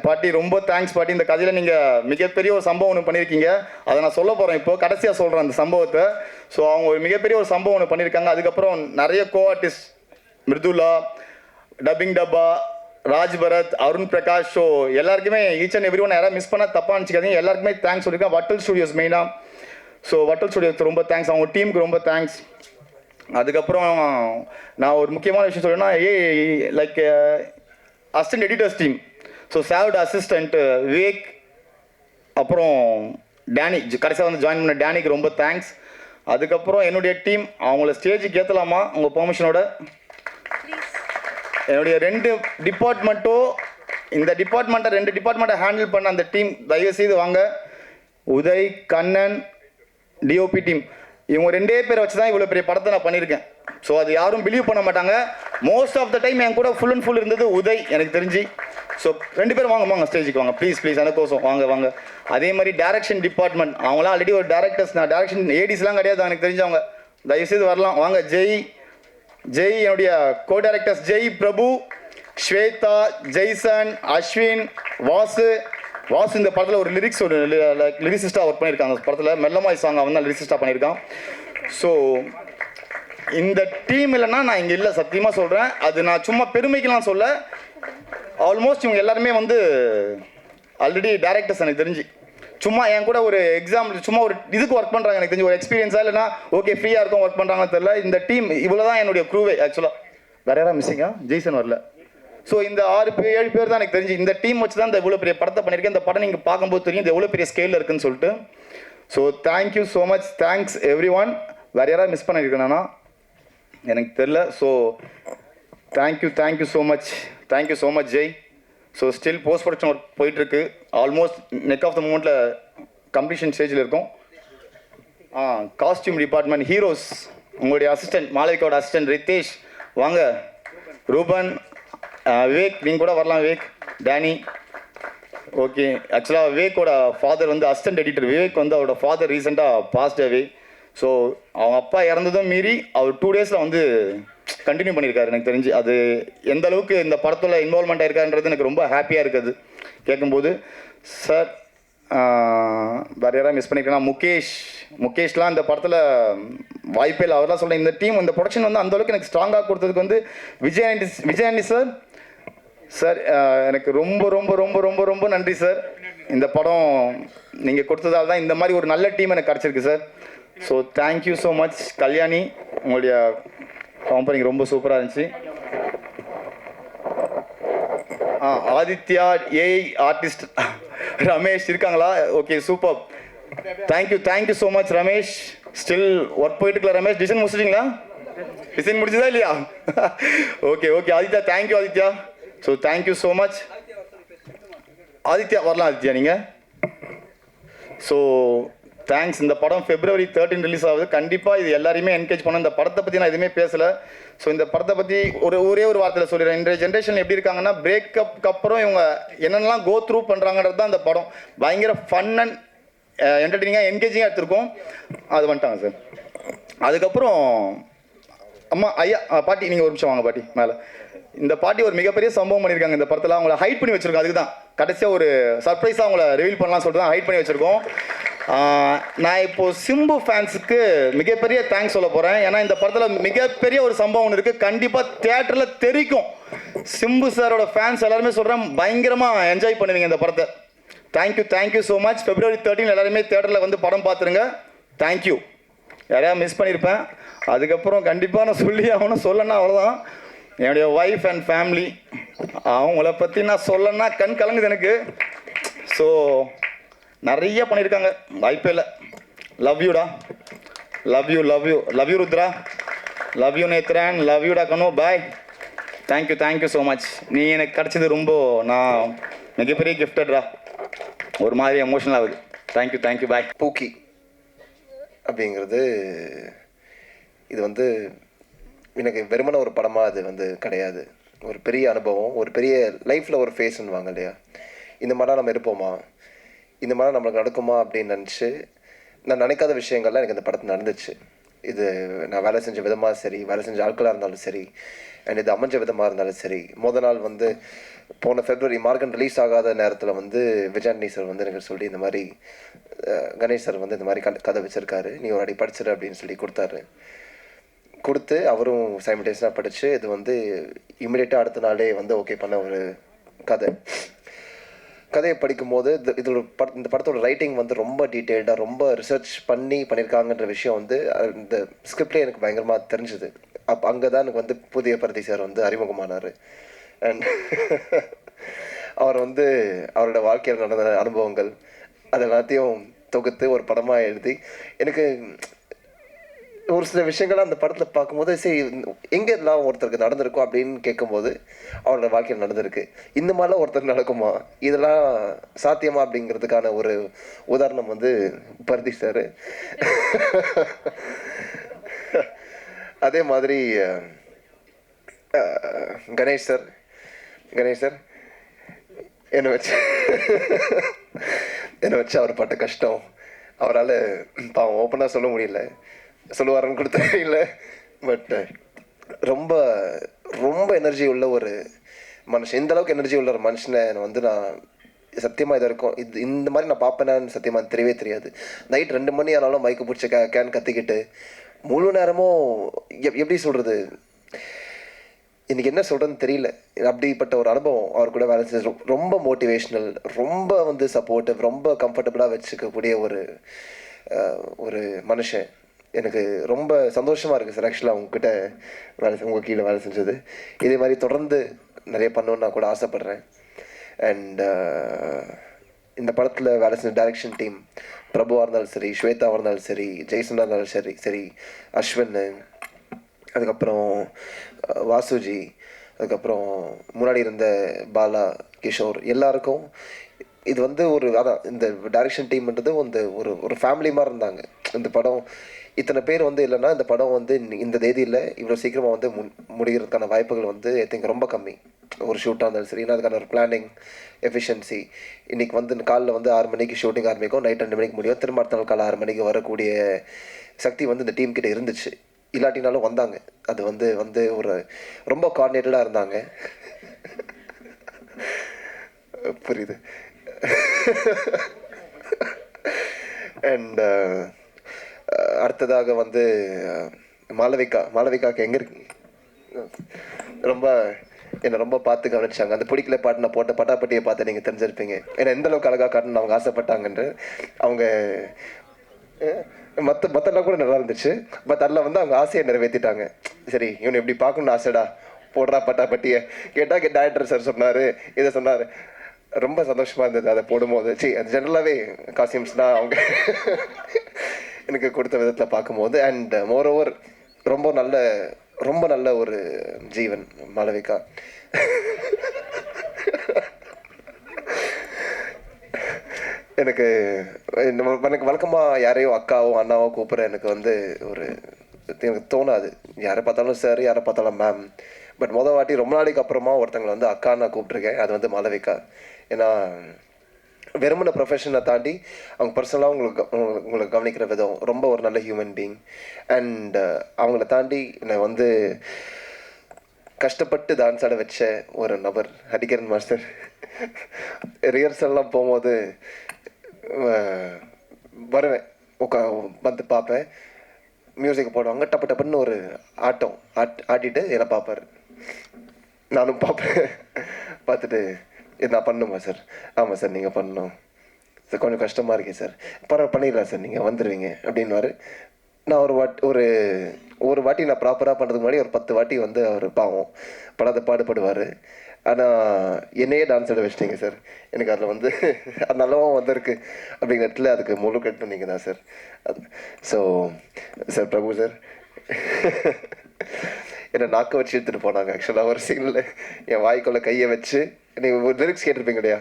பாட்டி ரொம்ப தேங்க்ஸ் பாட்டி. இந்த கதையில் நீங்கள் மிகப்பெரிய ஒரு சம்பவம் ஒன்று பண்ணியிருக்கீங்க. அதை நான் சொல்ல போகிறேன் இப்போ, கடைசியாக சொல்கிறேன் அந்த சம்பவத்தை. ஸோ அவங்க ஒரு மிகப்பெரிய ஒரு சம்பவம் ஒன்று பண்ணியிருக்காங்க. அதுக்கப்புறம் நிறைய ஆர்டிஸ்ட் மிருதுலா, டப்பிங் டப்பா, ராஜ் பரத், அருண் பிரகாஷ். ஸோ எல்லாருக்குமே ஈச் அண்ட் எவ்ரி ஒன் யாராவது மிஸ் பண்ணால் தப்பாக நினச்சிக்காதீங்க. எல்லாருக்குமே தேங்க்ஸ் சொல்லியிருக்கேன். வட்டல் ஸ்டுடியோஸ் மெயினாக. ஸோ வட்டல் ஸ்டுடியோக்கு ரொம்ப தேங்க்ஸ், அவங்க டீமுக்கு ரொம்ப தேங்க்ஸ். அதுக்கப்புறம் நான் ஒரு முக்கியமான விஷயம் சொல்லணும்னா like assistant editors team. So saved assistant Vivek, அப்புறம் டேனி கடைசியாக வந்து ஜாயின் பண்ண டேனிக்கு ரொம்ப தேங்க்ஸ். அதுக்கப்புறம் என்னுடைய டீம், அவங்கள ஸ்டேஜுக்கு ஏற்றலாமா உங்கள் பெர்மிஷனோட? என்னுடைய 2 டிபார்ட்மெண்ட்டோ, இந்த டிபார்ட்மெண்ட்டை 2 டிபார்ட்மெண்ட்டை ஹேண்டில் பண்ண அந்த டீம் தயவுசெய்து வாங்க. உதய், கண்ணன், டிஓபி டீம், இவங்க 2 பேரை வச்சு தான் இவ்வளோ பெரிய படத்தை நான் பண்ணியிருக்கேன். ஸோ அது யாரும் பிலீவ் பண்ண மாட்டாங்க. மோஸ்ட் ஆஃப் த டைம் என் கூட ஃபுல் அண்ட் ஃபுல் இருந்தது உதய் எனக்கு தெரிஞ்சு. ஸோ 2 பேரும் வாங்க ஸ்டேஜுக்கு வாங்க ப்ளீஸ் எனக்கோசம் வாங்க. அதே மாதிரி டேரக்ஷன் டிபார்ட்மெண்ட், அவங்களாம் ஆல்ரெடி ஒரு டேரக்டர்ஸ், நான் டேரக்ஷன் ஏடிஸ்லாம் கிடையாது எனக்கு தெரிஞ்சவங்க, தயவுசெய்து வரலாம் வாங்க. ஜெய் என்னுடைய கோ டைரக்டர்ஸ் ஜெய், பிரபு, ஸ்வேதா, ஜெய்சன், அஸ்வின், வாசு இந்த படத்தில் ஒரு லிரிசிஸ்டாக ஒர்க் பண்ணியிருக்காங்க. அந்த படத்தில் மெல்லமாய் சாங் அவன் தான் லிரிசிஸ்டாக பண்ணியிருக்கான். ஸோ இந்த டீம் இல்லைன்னா நான் இங்கே இல்லை, சத்தியமாக சொல்கிறேன். அது நான் சும்மா பெருமைக்கெலாம் சொல்ல, ஆல்மோஸ்ட் இவங்க எல்லாருமே வந்து ஆல்ரெடி டேரக்டர்ஸ் எனக்கு தெரிஞ்சு. சும்மா என் கூட ஒரு எக்ஸாம்பிள், சும்மா ஒரு இதுக்கு ஒர்க் பண்ணுறாங்க எனக்கு தெரிஞ்சு, ஒரு எக்ஸ்பீரியன்ஸாக இல்லைனா ஓகே ஃப்ரீயாக இருக்கும் ஒர்க் பண்ணுறாங்கன்னு தெரியல. இந்த டீம் இவ்வளோ தான் என்னுடைய க்ரூவே ஆக்சுவலாக. வேறு யாராவது மிஸ்ஸிங்கா? ஜெய்சன் வரல. ஸோ இந்த 7 பேர் தான் எனக்கு தெரிஞ்சு. இந்த டீம் வச்சு தான் இந்த இவ்வளோ பெரிய படத்தை பண்ணியிருக்கேன். இந்த படம் நீங்கள் பார்க்கும்போது தெரியும் இது எவ்வளோ பெரிய ஸ்கேலில் இருக்குன்னு சொல்லிட்டு. So thank you so much, thanks everyone. வேறு யாராவது மிஸ் பண்ணியிருக்கேனா எனக்கு தெரில. So thank you so much Jai. So still post production work போயிட்டுருக்கு. ஆல்மோஸ்ட் நெக் ஆஃப் த மூமெண்ட்டில் கம்ப்ளீஷன் ஸ்டேஜில் இருக்கும். காஸ்டியூம் டிபார்ட்மெண்ட் ஹீரோஸ், உங்களுடைய அசிஸ்டன்ட் மாளவிகாவோட அசிஸ்டன்ட் ரித்தேஷ் வாங்க. ரூபன், விவேக் நீங்கள் கூட வரலாம். விவேக், டேனி. ஓகே, ஆக்சுவலாக விவேக்கோட ஃபாதர் வந்து அசிஸ்டன்ட் எடிட்டர். விவேக் வந்து அவரோட ஃபாதர் ரீசெண்டாக பாஸ்ட் அவே. ஸோ அவங்க அப்பா இறந்ததும் மீறி அவர் 2 டேஸில் வந்து கண்டினியூ பண்ணியிருக்காரு எனக்கு தெரிஞ்சு. அது எந்த அளவுக்கு இந்த படத்தில் இன்வால்மெண்ட் ஆயிருக்காருன்றது எனக்கு ரொம்ப ஹாப்பியாக இருக்குது கேட்கும்போது. சார் வேறு யாராவது மிஸ் பண்ணியிருக்கேன்னா முகேஷ்லாம் இந்த படத்தில் வாய்ப்பே இல்லை. அவர்லாம் சொல்கிறேன். இந்த டீம், இந்த ப்ரொடக்ஷன் வந்து அந்தளவுக்கு எனக்கு ஸ்ட்ராங்காக கொடுத்ததுக்கு வந்து விஜயாண்டி சார் எனக்கு ரொம்ப ரொம்ப ரொம்ப ரொம்ப ரொம்ப நன்றி சார். இந்த படம் நீங்கள் கொடுத்ததால தான் இந்த மாதிரி ஒரு நல்ல டீம் எனக்கு கிடச்சிருக்கு sir. So thank you so much. Kalyani, உங்களுடைய காம்பனிங் ரொம்ப சூப்பராக இருந்துச்சு. ஆதித்யா, ஏஐ ஆர்டிஸ்ட் ரமேஷ் இருக்காங்களா? Okay, super. Thank you so much Ramesh. Still work போயிட்டுருக்கல ரமேஷ்? டிசைன் முடிச்சதா இல்லையா? Okay Aditya, thank you Aditya. So thank you so much. Aditya வரலாம். ஆதித்யா நீங்கள். So thanks. இந்த படம் February 13 ரிலீஸ் ஆகுது. கண்டிப்பாக இது எல்லாரையுமே என்கரேஜ் பண்ண. இந்த படத்தை பற்றி நான் எதுவுமே பேசலை. ஸோ இந்த படத்தை பற்றி ஒரே ஒரு வார்த்தையில் சொல்லிடுறேன். இன்றைய ஜென்ரேஷன் எப்படி இருக்காங்கன்னா, பிரேக்கப்க்கு அப்புறம் இவங்க என்னென்னலாம் கோ த்ரூ பண்ணுறாங்கன்றது தான் இந்த படம். பயங்கர ஃபன் அண்ட் என்டர்டெய்னிங்காக என்கேஜிங்காக எடுத்திருக்கோம். அது வந்துட்டாங்க சார். அதுக்கப்புறம் அம்மா ஐயா பாட்டி, நீங்கள் ஒரு நிமிஷம் வாங்க பாட்டி மேலே. இந்த பாட்டி ஒரு மிகப்பெரிய சம்பவம் பண்ணியிருக்காங்க இந்த படத்தில். அவங்கள ஹைட் பண்ணி வச்சுருக்கோம். அதுக்கு தான் கடைசியாக ஒரு சர்ப்ரைஸாக அவங்கள ரிவீல் பண்ணலாம்னு சொல்லிட்டு தான் ஹைட் பண்ணி வச்சுருக்கோம். நான் இப்போது சிம்பு ஃபேன்ஸுக்கு மிகப்பெரிய தேங்க்ஸ் சொல்ல போகிறேன். ஏன்னா இந்த படத்தில் மிகப்பெரிய ஒரு சம்பவம் ஒன்று இருக்குது. கண்டிப்பாக தியேட்டரில் தெரிக்கும். சிம்பு சாரோட ஃபேன்ஸ் எல்லாருமே சொல்கிறேன், பயங்கரமாக என்ஜாய் பண்ணுவீங்க இந்த படத்தை. Thank you so much. February 13 எல்லாருமே தியேட்டரில் வந்து படம் பார்த்துருங்க. தேங்க்யூ. யாரையா மிஸ் பண்ணியிருப்பேன். அதுக்கப்புறம் கண்டிப்பாக நான் சொல்லணும்னா அவ்வளோதான். என்னுடைய ஒய்ஃப் அண்ட் ஃபேமிலி, அவங்கள பற்றி நான் சொல்லணும்னா கண் கலங்குது எனக்கு. ஸோ நிறைய பண்ணியிருக்காங்க, வாய்ப்பே இல்லை. லவ் யூடா, love you Rudra, love you Nethran, love யூடா கனோ, பாய். Thank you so much. நீ எனக்கு கிடச்சது ரொம்ப, நான் மிகப்பெரிய கிஃப்டட்ரா. ஒரு மாதிரி எமோஷனல் ஆகுது. Thank you bye. பூக்கி அப்படிங்கிறது இது வந்து எனக்கு வெறுமன ஒரு படமாக அது வந்து கிடையாது. ஒரு பெரிய அனுபவம், ஒரு பெரிய லைஃப்பில் ஒரு ஃபேஸ்ன்னுவாங்க இல்லையா. இந்த மாதிரிலாம் நம்ம இருப்போமா, இந்த மாதிரி நம்மளுக்கு நடக்குமா அப்படின்னு நினச்சி நான் நினைக்காத விஷயங்கள்லாம் எனக்கு இந்த படத்தில் நடந்துச்சு. இது நான் வேலை செஞ்ச விதமாக சரி, வேலை செஞ்ச ஆட்களாக இருந்தாலும் சரி, அண்ட் இது அமைஞ்ச விதமாக இருந்தாலும் சரி. முதல் நாள் வந்து போன February மார்கன் ரிலீஸ் ஆகாத நேரத்தில் வந்து விஜயாண்டி சார் வந்து எனக்கு சொல்லி இந்த மாதிரி கணேஷ் சார் வந்து இந்த மாதிரி கதை வச்சுருக்காரு, நீ ஒரு அடி படிச்சிரு அப்படின்னு சொல்லி கொடுத்து அவரும் சைமல்டேனியஸாக படித்து இது வந்து இமிடியேட்டாக அடுத்த நாளே வந்து ஓகே பண்ண ஒரு கதை. கதையை படிக்கும்போது இதோட இந்த படத்தோட ரைட்டிங் வந்து ரொம்ப டீட்டெயில்டாக ரொம்ப ரிசர்ச் பண்ணியிருக்காங்கன்ற விஷயம் வந்து இந்த ஸ்கிரிப்ட்லேயே எனக்கு பயங்கரமாக தெரிஞ்சுது. அப்போ அங்கே தான் எனக்கு வந்து புதிய பருத்தி சார் வந்து அறிமுகமானார். அண்ட் அவர் வந்து அவரோட வாழ்க்கையில் நடந்த அனுபவங்கள் அது எல்லாத்தையும் தொகுத்து ஒரு படமாக எழுதி எனக்கு ஒரு சில விஷயங்கள் அந்த படத்தில் பார்க்கும்போது சரி எங்கே எல்லாம் ஒருத்தருக்கு நடந்திருக்கும் அப்படின்னு கேட்கும்போது அவரோட வாழ்க்கையில் நடந்திருக்கு. இந்த மாதிரிலாம் ஒருத்தருக்கு நடக்குமா, இதெல்லாம் சாத்தியமா அப்படிங்கிறதுக்கான ஒரு உதாரணம் வந்து பருத்தி சார். அதே மாதிரி கணேஷ் சார் என்னை வச்சு அவர் பட்ட கஷ்டம் அவரால் பாவம் ஓப்பனாக சொல்ல முடியல, சொல்லுவாருன்னு கூட தெரியல. பட் ரொம்ப ரொம்ப எனர்ஜி உள்ள ஒரு மனுஷன், இந்த அளவுக்கு எனர்ஜி உள்ள ஒரு மனுஷனை வந்து நான் சத்தியமாக இது இருக்கும் இந்த மாதிரி நான் பார்ப்பேனான்னு சத்தியமாக தெரியவே தெரியாது. நைட் 2 மணி ஆனாலும் மைக்கு பிடிச்ச கேன் கத்திக்கிட்டு முழு நேரமும் எப்படி சொல்கிறது, எனக்கு என்ன சொல்கிறேன்னு தெரியல. அப்படிப்பட்ட ஒரு அனுபவம் அவர் கூட வேலை செஞ்சு ரொம்ப மோட்டிவேஷ்னல், ரொம்ப வந்து சப்போர்ட்டிவ், ரொம்ப கம்ஃபர்டபுளாக வச்சுக்கக்கூடிய ஒரு மனுஷன். எனக்கு ரொம்ப சந்தோஷமாக இருக்குது சார் ஆக்சுவலாக உங்ககிட்ட உங்கள் கீழே வேலை செஞ்சது. இதே மாதிரி தொடர்ந்து நிறைய பண்ணணுன்னு நான் கூட ஆசைப்பட்றேன். அண்ட் இந்த படத்தில் வேலை செஞ்ச டைரக்ஷன் டீம் பிரபுவாக இருந்தாலும் சரி, ஸ்வேதாவாக இருந்தாலும் சரி, ஜெய்சனாக இருந்தாலும் சரி, அஸ்வின், அதுக்கப்புறம் வாசுஜி, அதுக்கப்புறம் முன்னாடி இருந்த பாலா, கிஷோர், எல்லாருக்கும் இது வந்து அதான் இந்த டைரக்ஷன் டீம்ன்றது ஒரு ஃபேமிலி மாதிரி இருந்தாங்க. இந்த படம் இத்தனை பேர் வந்து இல்லைன்னா இந்த படம் வந்து இந்த தேதியில் இவ்வளோ சீக்கிரமாக வந்து முடிகிறதுக்கான வாய்ப்புகள் வந்து ஐ திங்க் ரொம்ப கம்மி. ஒரு ஷூட்டாக இருந்தாலும் சரி, ஏன்னா அதுக்கான ஒரு பிளானிங் எஃபிஷியன்சி. இன்றைக்கி வந்து காலைல வந்து 6 மணிக்கு ஷூட்டிங் ஆரம்பிக்கும், நைட் 2 மணிக்கு முடியும், திரும்ப அடுத்த நாள் காலை 6 மணிக்கு வரக்கூடிய சக்தி வந்து இந்த டீம் கிட்ட இருந்துச்சு. இல்லாட்டினாலும் வந்தாங்க. அது வந்து ஒரு ரொம்ப கோஆர்டினேட்டடாக இருந்தாங்க. புரியுது. அண்ட் அடுத்ததாக வந்து மாளவிகாக்கு எங்கே இருக்கு என்னை ரொம்ப பார்த்து கவனிச்சாங்க. அந்த பிடிக்கல பாட்டு நான் போட்ட பட்டாப்பட்டியை பார்த்து நீங்கள் தெரிஞ்சிருப்பீங்க. ஏன்னா எந்த அளவுக்கு அழகாக காட்டணும்னு அவங்க ஆசைப்பட்டாங்கன்று. அவங்க மற்றெல்லாம் கூட நல்லா இருந்துச்சு. பட் அதில் வந்து அவங்க ஆசையை நிறைவேற்றிட்டாங்க. சரி இவனை எப்படி பார்க்கணுன்னு ஆசைடா, போடுறா பட்டாப்பட்டியை கேட்டால் டைரக்டர் சார் சொன்னார், இதை சொன்னார். ரொம்ப சந்தோஷமாக இருந்தது அதை போடும்போது. அது ஜென்ரலாகவே காஸ்டியூம்ஸ் தான் அவங்க எனக்கு கொடுத்த விதத்தில் பார்க்கும்போது. அண்ட் மோரோவர் ரொம்ப நல்ல ஒரு ஜீவன் மாளவிகா. எனக்கு வழக்கமாக யாரையோ அக்காவோ அண்ணாவோ கூப்பிட்ற எனக்கு வந்து எனக்கு தோணாது. யாரை பார்த்தாலும் சார், யாரை பார்த்தாலும் மேம். பட் மொதல் வாட்டி ரொம்ப நாளைக்கு அப்புறமா ஒருத்தங்களை வந்து அக்கா நான் கூப்பிட்ருக்கேன். அது வந்து மாளவிகா. ஏன்னா வெறுமன ப்ரொஃபஷனை தாண்டி அவங்க பர்சனலாக உங்களுக்கு கவனிக்கிற விதம் ரொம்ப ஒரு நல்ல ஹியூமன் பீயிங். அண்ட் அவங்கள தாண்டி என்னை வந்து கஷ்டப்பட்டு டான்ஸ் ஆட வச்ச ஒரு நபர் ஹரிகரன் மாஸ்டர். ரிஹர்சல்லாம் போகும்போது வருவேன், வந்து பார்ப்பேன், மியூசிக் போடுவாங்க, டப்புன்னு ஒரு ஆட்டிட்டு என்னை பார்ப்பார், நானும் பார்ப்பேன். பார்த்துட்டு நான் பண்ணணுமா சார்? ஆமாம் சார் நீங்கள் பண்ணணும் சார், கொஞ்சம் கஷ்டமாக இருக்கேன் சார், பண்ணிடலாம் சார், நீங்கள் வந்துடுவீங்க அப்படின்வாரு. நான் ஒரு வாட்டி நான் ப்ராப்பராக பண்ணுறதுக்கு முன்னாடி ஒரு 10 வாட்டி வந்து அவர் பாவம் படாத பாடுபடுவார். ஆனால் என்னையே டான்ஸ் ஆட வச்சிட்டிங்க சார், எனக்கு அதில் வந்து அது நல்லாவும் வந்திருக்கு அப்படிங்கிற இடத்துல அதுக்கு முழு கட்டு நீங்கள் தான் சார். ஸோ சார் பிரபு சார் என்னை நாக்க வச்சு எடுத்துகிட்டு போனாங்க. ஆக்சுவலாக ஒரு சீனில் என் வாய்க்குள்ளே கையை வச்சு, நீங்கள் ஒரு லிரிக்ஸ் கேட்டிருப்பீங்க இல்லையா,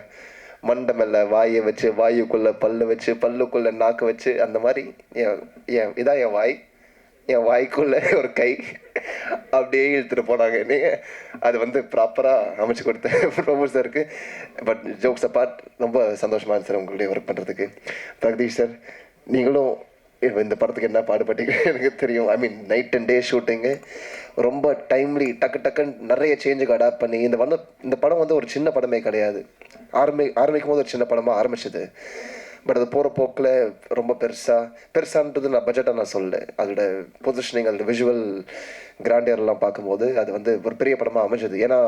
மண்டை மேலே வாயை வச்சு, வாயுக்குள்ளே பல்லு வச்சு, பல்லுக்குள்ளே நாக்கு வச்சு, அந்த மாதிரி இதான் என் வாய், என் வாய்க்குள்ளே ஒரு கை அப்படியே இழுத்துட்டு போனாங்க. நீங்கள் அது வந்து ப்ராப்பராக அமைச்சு கொடுத்தேன் பிரபு சாருக்கு. பட் ஜோக்ஸ் அப்பார்ட் ரொம்ப சந்தோஷமாக இருந்துச்சு சார் உங்களுடைய ஒர்க் பண்ணுறதுக்கு. பிரகதீஷ் சார், நீங்களும் இந்த படத்துக்கு என்ன பாடுபட்டீங்க எனக்கு தெரியும். ஐ மீன் நைட் அண்ட் டே ஷூட்டிங்கு, ரொம்ப டைம்லி டக்குன்னு நிறைய சேஞ்சுக்கு அடாப்ட் பண்ணி இந்த படம் வந்து ஒரு சின்ன படமே கிடையாது. ஆரம்பிக்கும் போது ஒரு சின்ன படமாக ஆரம்பிச்சது. பட் அது போகிற போக்கில் ரொம்ப பெருசான்றது நான் பட்ஜெட்டாக நான் சொல்லலை. அதோட பொசிஷனிங், அதோட விஷுவல் கிராண்டியர்லாம் பார்க்கும்போது அது வந்து ஒரு பெரிய படமாக அமைஞ்சது. ஏன்னா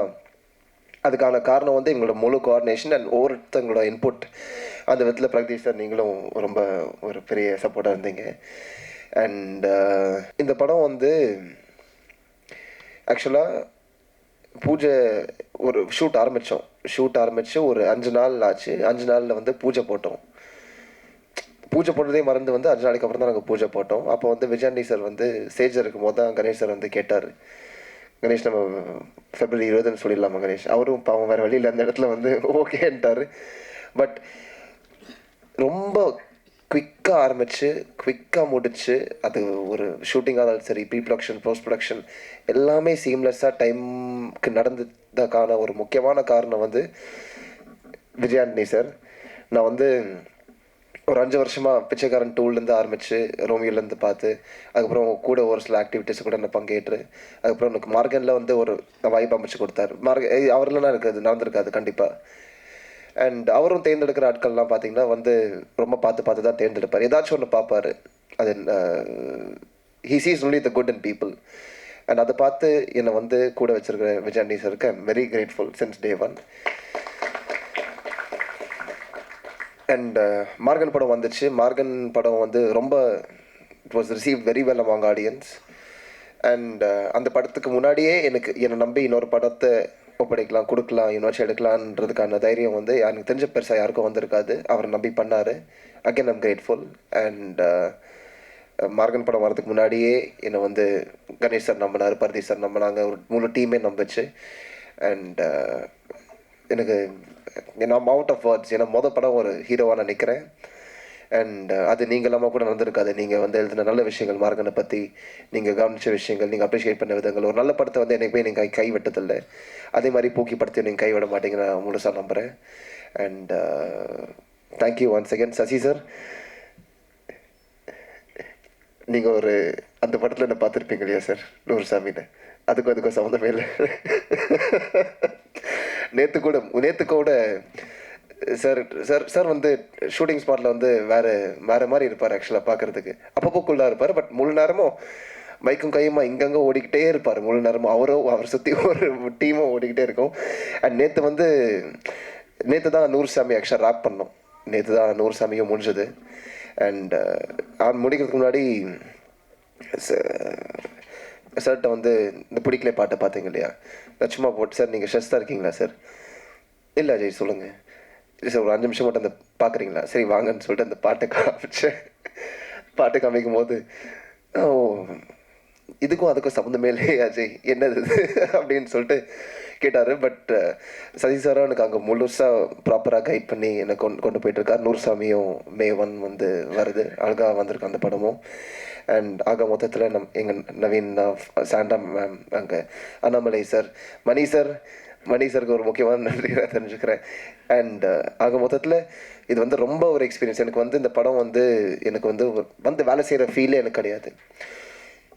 அதுக்கான காரணம் வந்து எங்களோட முழு கோஆர்டினேஷன் அண்ட் ஒவ்வொருத்தங்களோட இன்புட். அந்த விதத்தில் பிரகதீஷ் சார் நீங்களும் ரொம்ப ஒரு பெரிய சப்போர்ட்டாக இருந்தீங்க. அண்ட் இந்த படம் வந்து ஆக்சுவலாக பூஜை ஒரு ஷூட் ஆரம்பித்து ஒரு 5 நாள் ஆச்சு. 5 நாளில் வந்து பூஜை போட்டோம். பூஜை போட்டதே மறந்து வந்து 5 நாளைக்கு அப்புறம் தான் நாங்கள் பூஜை போட்டோம். அப்போ வந்து விஜயாண்டி சார் வந்து ஸ்டேஜில் இருக்கும்போது தான் கணேஷ் சார் வந்து கேட்டார், கணேஷ் நம்ம February 20 சொல்லிடலாமா கணேஷ்? அவரும் பாவம் வேறு வழியில் அந்த இடத்துல வந்து ஓகேன்ட்டார். பட் ரொம்ப குவிக்காக ஆரம்பித்து குவிக்காக முடிச்சு, அது ஒரு ஷூட்டிங்காக இருந்தாலும் சரி, ப்ரீ ப்ரொடக்ஷன் போஸ்ட் ப்ரொடக்ஷன் எல்லாமே சீம்லெஸ்ஸாக டைமுக்கு நடந்ததுக்கான ஒரு முக்கியமான காரணம் வந்து விஜயாண்டி சார். நான் வந்து ஒரு 5 வருஷமாக பிச்சைக்காரன் 2லேருந்து ஆரம்பித்து ரோமியோலேருந்து பார்த்து, அதுக்கப்புறம் கூட ஒரு சில ஆக்டிவிட்டீஸ் கூட நான் பங்கேற்று, அதுக்கப்புறம் எனக்கு மார்கனில் வந்து ஒரு வாய்ப்பு அமைச்சு கொடுத்தாரு. அவர்லாம் எனக்கு அது நடந்திருக்காது கண்டிப்பாக. அண்ட் அவரும் தேர்ந்தெடுக்கிற ஆட்கள்லாம் பார்த்தீங்கன்னா வந்து ரொம்ப பார்த்து தான் தேர்ந்தெடுப்பார். ஏதாச்சும் ஒன்று பார்ப்பார். அது he cheese only the good in people. And அதை பார்த்து என்னை வந்து கூட வச்சிருக்கிற விஜயாண்டி சாருக்கு I'm very grateful since day 1. And Morgan படம் வந்துச்சு. மார்கன் படம் வந்து ரொம்ப it was receive very well among audience. And அந்த படத்துக்கு முன்னாடியே என்னை நம்பி இன்னொரு படத்தை ஒப்படைக்கலாம், கொடுக்கலாம், இன்னொரு எடுக்கலான்றதுக்கான தைரியம் வந்து எனக்கு தெரிஞ்ச பெருசாக யாருக்கும் வந்திருக்காது. அவரை நம்பி பண்ணார். Again I'm grateful. And Morgan படம் வரதுக்கு முன்னாடியே என்னை வந்து கணேஷ் சார் நம்பினார், பரதீஷ் சார் நம்பினாங்க, ஒரு முழு டீமே நம்பிச்சு. அண்ட் எனக்கு நான் அவுட் ஆஃப் வேர்ட்ஸ். ஏன்னா படம் ஒரு ஹீரோவாக நான் நிற்கிறேன். அண்ட் அது நீங்களாம கூட நடந்திருக்காது. நீங்கள் வந்து எழுதின நல்ல விஷயங்கள், மார்கனை பற்றி நீங்கள் கவனித்த விஷயங்கள், நீங்கள் அப்ரிஷியேட் பண்ண விதங்கள், ஒரு நல்ல படத்தை வந்து எனக்கு போய் நீங்கள் கை விட்டதில்லை. அதே மாதிரி பூக்கி படத்தையும் நீங்கள் கைவிட மாட்டீங்க நான் முழுசாக நம்புகிறேன். And thank you once again. Sasi sir, நீங்கள் ஒரு அந்த படத்தில் என்ன பார்த்துருப்பீங்க இல்லையா சார், நூறுசாமின்னு? அதுக்கும் சம்மந்தமே இல்லை. நேற்று கூட சார் வந்து ஷூட்டிங் ஸ்பாட்டில் வந்து வேறு மாதிரி இருப்பார். ஆக்சுவலாக பார்க்குறதுக்கு அப்பப்போ குள்ளாக இருப்பார். பட் முழு நேரமும் மைக்கும் கையுமா இங்கங்கே ஓடிக்கிட்டே இருப்பார். முழு நேரமும் அவர் சுற்றி ஒரு டீமும் ஓடிக்கிட்டே இருக்கும். அண்ட் நேற்று தான் நூறுசாமி ஆக்சுவலாக ரேப் பண்ணோம். நேற்று தான் நூறுசாமியும் முடிஞ்சது. அண்ட் அவன் முடிக்கிறதுக்கு முன்னாடி சார்கிட்ட வந்து இந்த பிடிக்கல பாட்டை பார்த்தீங்க இல்லையா, சும்மா போட்டு சார் நீங்கள் ஸ்ட்ரெஸ்ஸாக இருக்கீங்களா சார்? இல்லை அஜய் சொல்லுங்கள் சார், ஒரு 5 நிமிஷம் மட்டும் அந்த பார்க்குறீங்களா? சரி வாங்கன்னு சொல்லிட்டு அந்த பாட்டை காமிச்சேன். பாட்டை காமிக்கும் போது ஓ இதுக்கும் அதுக்கும் சம்மந்தமே இல்லையே அஜய், என்னது அப்படின்னு சொல்லிட்டு கேட்டார். பட் சசி சாரும் எனக்கு அங்கே முழுசாக ப்ராப்பராக கைட் பண்ணி என்னை கொண்டு போயிட்டுருக்கார். நூறுசாமியும் May 1 வந்து வருது, அழகாக வந்திருக்கு அந்த படமும். அண்ட் ஆக மொத்தத்தில் எங்கள் நவீன் சாண்டா மேம், அங்கே அண்ணாமலை சார், மணி சாருக்கு ஒரு முக்கியமான நன்றி நான் தெரிஞ்சுக்கிறேன். அண்ட் ஆக மொத்தத்தில் இது வந்து ரொம்ப ஒரு எக்ஸ்பீரியன்ஸ். எனக்கு வந்து இந்த படம் வந்து எனக்கு வந்து வேலை செய்கிற ஃபீலே எனக்கு கிடையாது.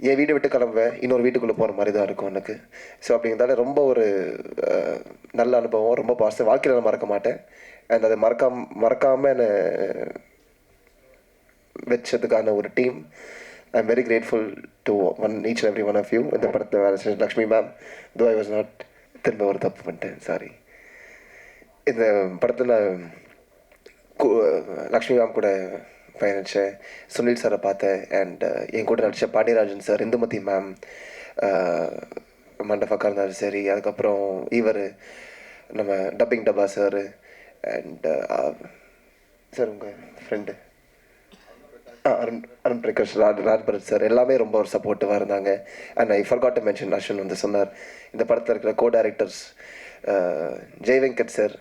என் வீட்டை விட்டு கிளம்புவேன், இன்னொரு வீட்டுக்குள்ளே போகிற மாதிரி தான் இருக்கும் எனக்கு. ஸோ அப்படிங்கிறதால ரொம்ப ஒரு நல்ல அனுபவம், ரொம்ப பாசிட்டிவ். வாழ்க்கையில் நான் மறக்க மாட்டேன். அண்ட் அதை மறக்காமல் என்னை வச்சதுக்கான ஒரு team, I am very grateful to each and every one of you. இந்த படத்தில் வேலை செஞ்ச லக்ஷ்மி மேம், தோ ஐ வாஸ் நாட், திரும்ப ஒரு தப்பு பண்ணிட்டேன், சாரி. இந்த படத்தில் லக்ஷ்மி மேம் கூட பயணித்தேன், சுனில் சாரை பார்த்தேன். அண்ட் என் கூட நடித்த பாண்டியராஜன் சார், இந்துமதி மேம், மண்டபக்கா இருந்தாலும் சரி, அதுக்கப்புறம் இவர் நம்ம டப்பிங் டப்பா சார், அண்ட் சார் உங்கள் ஃப்ரெண்டு அருண் பிரகாஷ், ராஜ்பரத் சார், எல்லாமே ரொம்ப ஒரு சப்போர்ட்டிவாக இருந்தாங்க. And I forgot to mention, Ashwin வந்து சொன்னார், இந்த படத்தில் இருக்கிற கோ டைரக்டர்ஸ் ஜெய் வெங்கட் சார்,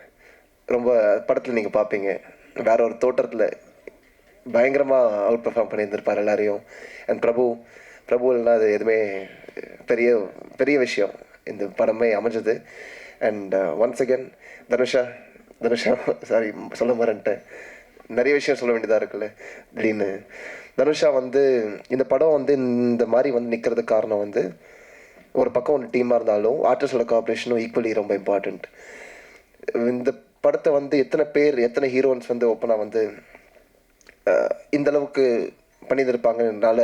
ரொம்ப படத்தில் நீங்கள் பார்ப்பீங்க வேற ஒரு தோற்றத்தில் பயங்கரமாக அவுட் பெர்ஃபார்ம் பண்ணியிருந்திருப்பார் எல்லாரையும். அண்ட் பிரபுலாம் அது எதுவுமே பெரிய விஷயம் இந்த படமே அமைஞ்சது. அண்ட் ஒன்ஸ் அகேன் தனுஷா சாரி சொல்ல மாறேன்ட்டேன், நிறைய விஷயம் சொல்ல வேண்டியதாக இருக்குல்ல திடீர்னு. தனுஷா வந்து இந்த படம் வந்து இந்த மாதிரி வந்து நிற்கிறதுக்கு காரணம் வந்து ஒரு பக்கம் ஒரு டீமாக இருந்தாலும் ஆர்டிஸ்டோட கோஆப்ரேஷனும் ஈக்குவலி ரொம்ப இம்பார்ட்டண்ட். இந்த படத்தை வந்து எத்தனை ஹீரோயின்ஸ் வந்து ஓப்பனாக வந்து இந்த அளவுக்கு பண்ணியிருப்பாங்கனால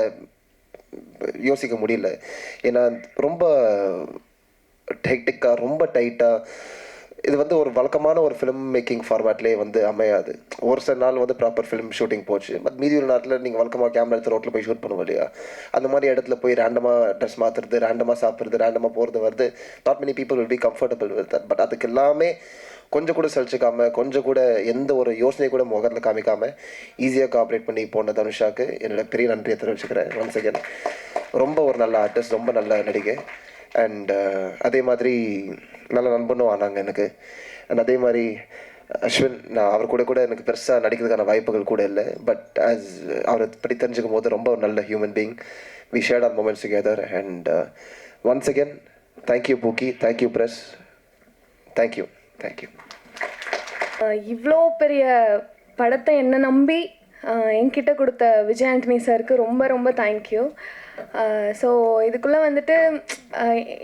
யோசிக்க முடியல. ஏன்னா ரொம்ப ஹெக்டிக்காக, ரொம்ப டைட்டாக இது வந்து ஒரு வழக்கமான ஒரு ஃபிலிம் மேக்கிங் ஃபார்மேட்லேயே வந்து அமையாது. ஒரு சில நாள் வந்து ப்ராப்பர் ஃபிலிம் ஷூட்டிங் போச்சு, பட் மீதி ஒரு நாட்டில் நீங்கள் வழக்கமாக கேமரா எடுத்து ரோட்டில் போய் ஷூட் பண்ணுவோம் இல்லையா, அந்த மாதிரி இடத்துல போய் ரேண்டமாக ட்ரெஸ் மாற்றுறது, ரேண்டமாக சாப்பிட்றது, ரேண்டமாக போகிறது வருது. Not many people will be comfortable with that. But அதுக்கு எல்லாமே கொஞ்சம் கூட சலிச்சிக்காமல், கொஞ்சம் கூட எந்த ஒரு யோசனை கூட முகத்தில் காமிக்காமல் ஈஸியாக கோஆப்ரேட் பண்ணி போன தனுஷாக்கு என்னோட பெரிய நன்றியை தெரிவிச்சுக்கிறேன். ஒன்ஸ் அகேன் ரொம்ப ஒரு நல்ல ஆர்டிஸ்ட், ரொம்ப நல்ல நடிகை. அண்ட் அதே மாதிரி நல்ல நண்பனும் ஆனாங்க எனக்கு. அண்ட் அதே மாதிரி அஸ்வின், நான் அவர் கூட எனக்கு பெருசாக நடிக்கிறதுக்கான வாய்ப்புகள் கூட இல்லை. பட் ஆஸ் அவரை பற்றி தெரிஞ்சுக்கும் போது ரொம்ப ஒரு நல்ல human being. We shared our moments together. And once again thank you பூக்கி, தேங்க்யூ பிரஸ், தேங்க்யூ. இவ்வளோ பெரிய படத்தை என்னை நம்பி என்கிட்ட கொடுத்த விஜய் ஆண்டனி சாருக்கு ரொம்ப ரொம்ப தேங்க்யூ. ஸோ இதுக்குள்ளே வந்துட்டு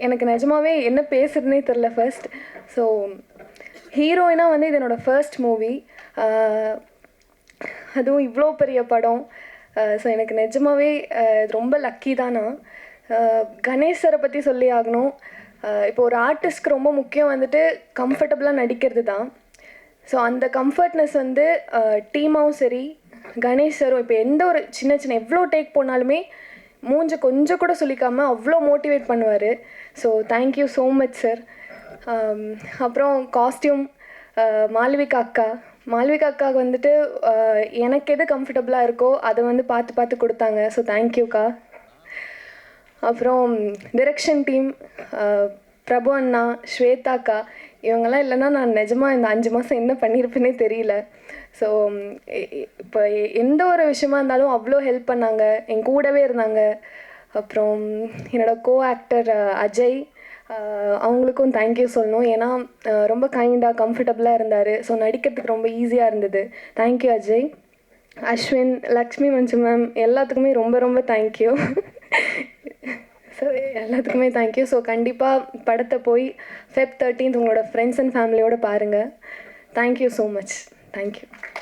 எனக்கு நிஜமாவே என்ன பேசுறதுனே தெரில ஃபர்ஸ்ட். ஸோ ஹீரோயினாக வந்து இது என்னோடய ஃபர்ஸ்ட் மூவி, அதுவும் இவ்வளோ பெரிய படம். ஸோ எனக்கு நிஜமாவே இது ரொம்ப லக்கி தான். நான் கணேஷ் சாரை பற்றி சொல்லி ஆகணும். இப்போ ஒரு ஆர்டிஸ்ட்க்கு ரொம்ப முக்கியம் வந்துட்டு கம்ஃபர்டபுளாக நடிக்கிறது தான். ஸோ அந்த கம்ஃபர்ட்னஸ் வந்து டீமாவும் சரி, கணேஷ் சாரும் இப்போ எந்த ஒரு சின்ன எவ்வளோ டேக் போனாலுமே மூஞ்ச கொஞ்சம் கூட சொல்லிக்காமல் அவ்வளோ மோட்டிவேட் பண்ணுவார். So thank you so much sir. அப்புறம் காஸ்டியூம் மாளவிகா அக்காவுக்கு வந்துட்டு எனக்கு எது கம்ஃபர்டபுளாக இருக்கோ அதை வந்து பார்த்து கொடுத்தாங்க. ஸோ தேங்க்யூக்கா. அப்புறம் டிரெக்ஷன் டீம் பிரபு அண்ணா, ஸ்வேதாக்கா, இவங்கெல்லாம் இல்லைன்னா நான் நிஜமாக இந்த 5 மாதம் என்ன பண்ணியிருப்பேனே தெரியல. ஸோ இப்போ எந்த ஒரு விஷயமா இருந்தாலும் அவ்வளோ ஹெல்ப் பண்ணாங்க, என் கூடவே இருந்தாங்க. அப்புறம் என்னோடய கோ ஆக்டர் அஜய், அவங்களுக்கும் தேங்க்யூ சொல்லணும். ஏன்னா ரொம்ப கைண்டாக கம்ஃபர்டபுளாக இருந்தார். ஸோ நடிக்கிறதுக்கு ரொம்ப ஈஸியாக இருந்தது. தேங்க்யூ அஜய். அஸ்வின், லக்ஷ்மி மஞ்சு மேம், எல்லாத்துக்குமே ரொம்ப ரொம்ப தேங்க்யூ. ஸோ எல்லாத்துக்குமே தேங்க்யூ. ஸோ கண்டிப்பாக படத்தை போய் Feb 13 உங்களோட ஃப்ரெண்ட்ஸ் அண்ட் ஃபேமிலியோடு பாருங்கள். Thank you so much. தேங்க்யூ.